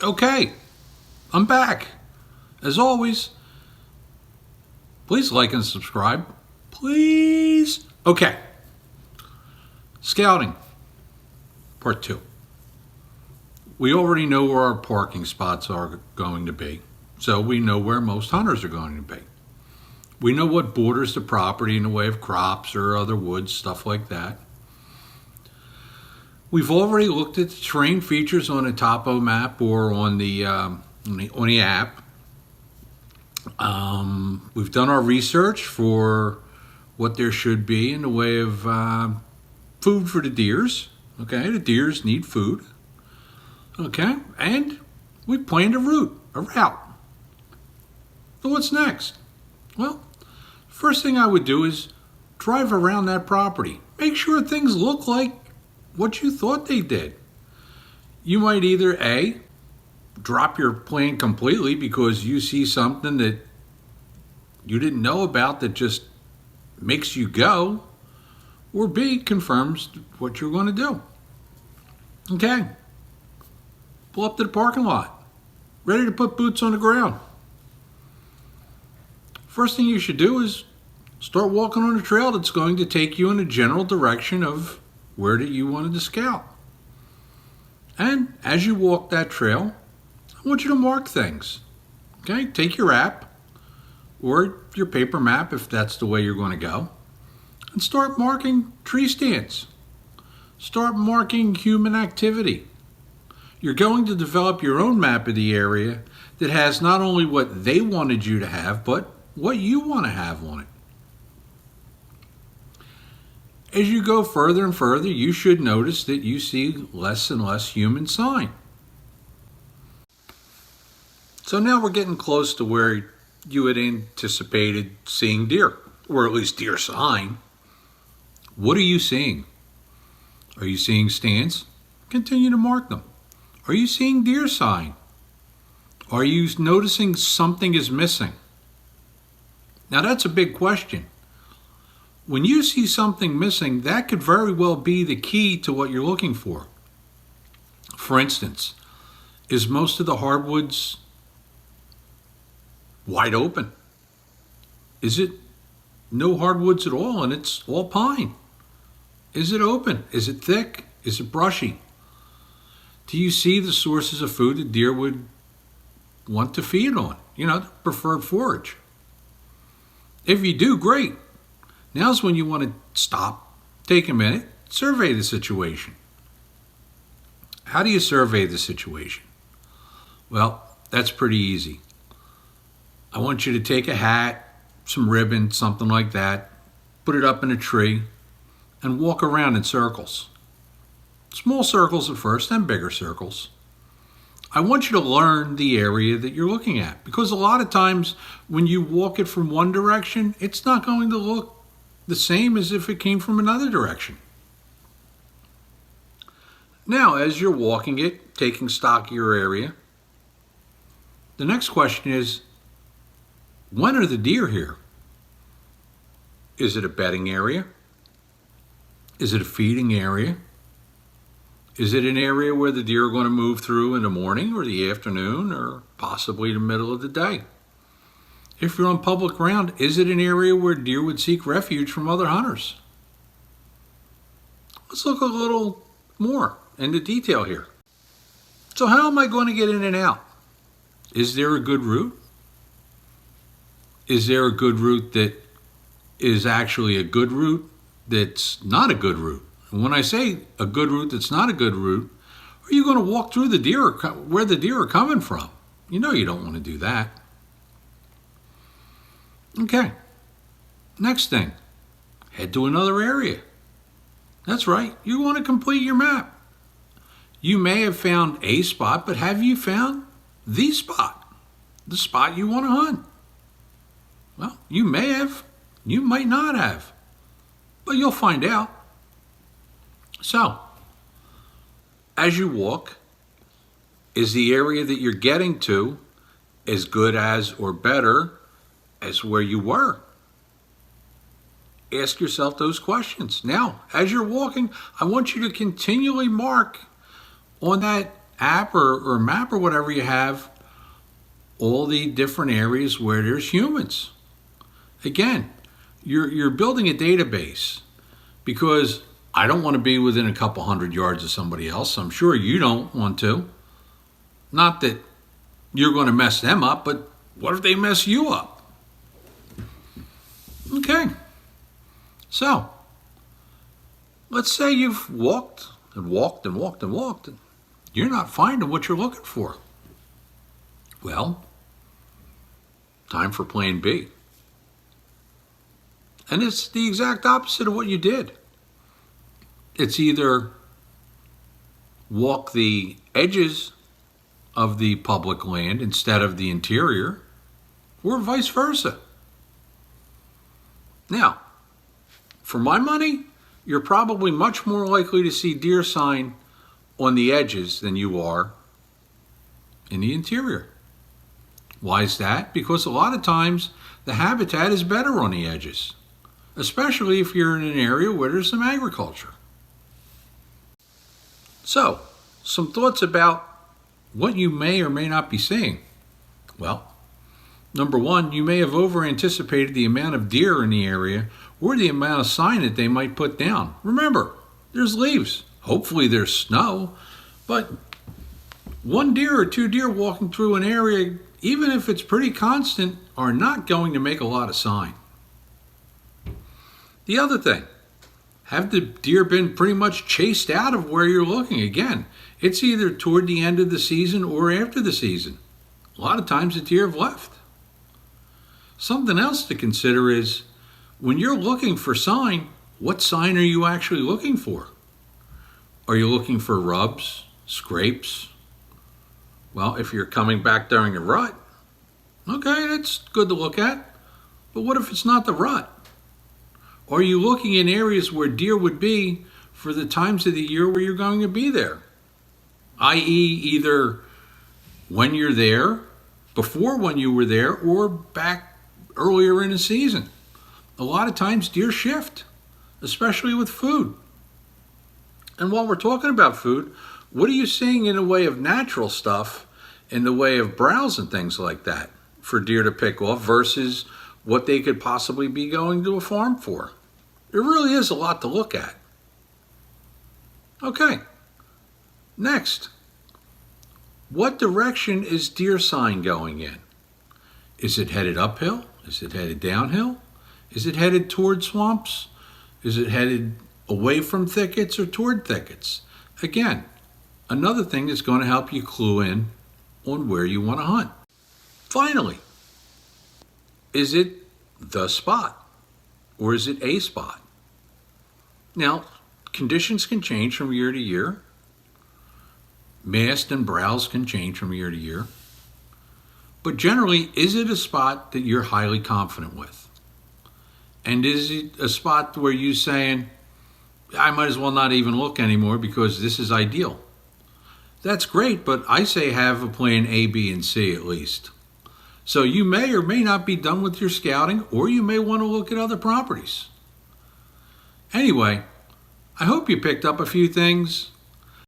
Okay, I'm back. As always, please like and subscribe. Please. Okay, scouting, part 2. We already know where our parking spots are going to be, so we know where most hunters are going to be. We know what borders the property in the way of crops or other woods, stuff like that. We've already looked at the terrain features on a topo map or on the app. We've done our research for what there should be in the way of food for the deers. Okay, the deers need food. Okay, and we planned a route. So what's next? Well, first thing I would do is drive around that property. Make sure things look like what you thought they did. You might either A, drop your plan completely because you see something that you didn't know about that just makes you go, or B, confirms what you're going to do. Okay, pull up to the parking lot, ready to put boots on the ground. First thing you should do is start walking on a trail that's going to take you in a general direction of where that you wanted to scout. And as you walk that trail, I want you to mark things. Okay, take your app or your paper map if that's the way you're going to go, and start marking tree stands. Start marking human activity. You're going to develop your own map of the area that has not only what they wanted you to have, but what you want to have on it. As you go further and further, you should notice that you see less and less human sign. So now we're getting close to where you had anticipated seeing deer, or at least deer sign. What are you seeing? Are you seeing stands? Continue to mark them. Are you seeing deer sign? Are you noticing something is missing? Now that's a big question. When you see something missing, that could very well be the key to what you're looking for. For instance, is most of the hardwoods wide open? Is it no hardwoods at all and it's all pine? Is it open? Is it thick? Is it brushy? Do you see the sources of food that deer would want to feed on? The preferred forage. If you do, great. Now's when you want to stop, take a minute, survey the situation. How do you survey the situation? Well, that's pretty easy. I want you to take a hat, some ribbon, something like that, put it up in a tree, and walk around in circles. Small circles at first, then bigger circles. I want you to learn the area that you're looking at, because a lot of times when you walk it from one direction, it's not going to look the same as if it came from another direction. Now, as you're walking it, taking stock of your area, the next question is, when are the deer here? Is it a bedding area? Is it a feeding area? Is it an area where the deer are going to move through in the morning or the afternoon or possibly the middle of the day? If you're on public ground, is it an area where deer would seek refuge from other hunters? Let's look a little more into detail here. So how am I going to get in and out? Is there a good route? Is there a good route that is actually a good route that's not a good route? And when I say a good route that's not a good route, are you going to walk through the deer or where the deer are coming from? You don't want to do that. Okay, next thing, head to another area. That's right, you want to complete your map. You may have found a spot, but have you found the spot you want to hunt? Well, you may have, you might not have, but you'll find out. So, as you walk, is the area that you're getting to as good as or better as where you were? Ask yourself those questions. Now, as you're walking, I want you to continually mark on that app or map or whatever you have all the different areas where there's humans. Again, you're building a database because I don't want to be within a couple hundred yards of somebody else. I'm sure you don't want to. Not that you're going to mess them up, but what if they mess you up? Okay. So, let's say you've walked and walked and walked and walked, and you're not finding what you're looking for. Well, time for plan B. And it's the exact opposite of what you did. It's either walk the edges of the public land instead of the interior, or vice versa. Now, for my money, you're probably much more likely to see deer sign on the edges than you are in the interior. Why is that? Because a lot of times the habitat is better on the edges, especially if you're in an area where there's some agriculture. So, some thoughts about what you may or may not be seeing. Well, number one, you may have over-anticipated the amount of deer in the area or the amount of sign that they might put down. Remember, there's leaves. Hopefully there's snow, but one deer or two deer walking through an area, even if it's pretty constant, are not going to make a lot of sign. The other thing, have the deer been pretty much chased out of where you're looking? Again, it's either toward the end of the season or after the season. A lot of times the deer have left. Something else to consider is when you're looking for sign, what sign are you actually looking for? Are you looking for rubs, scrapes? Well, if you're coming back during a rut, okay, that's good to look at. But what if it's not the rut? Are you looking in areas where deer would be for the times of the year where you're going to be there? I.e. either when you're there, before when you were there, or back earlier in the season. A lot of times deer shift, especially with food. And while we're talking about food, what are you seeing in the way of natural stuff, in the way of browse and things like that, for deer to pick off versus what they could possibly be going to a farm for? There really is a lot to look at. Okay, next. What direction is deer sign going in? Is it headed uphill? Is it headed downhill? Is it headed toward swamps? Is it headed away from thickets or toward thickets? Again, another thing that's going to help you clue in on where you want to hunt. Finally, is it the spot or is it a spot? Now, conditions can change from year to year. Mast and browse can change from year to year. But generally, is it a spot that you're highly confident with? And is it a spot where you're saying, I might as well not even look anymore because this is ideal? That's great, but I say have a plan A, B, and C at least. So you may or may not be done with your scouting, or you may want to look at other properties. Anyway, I hope you picked up a few things.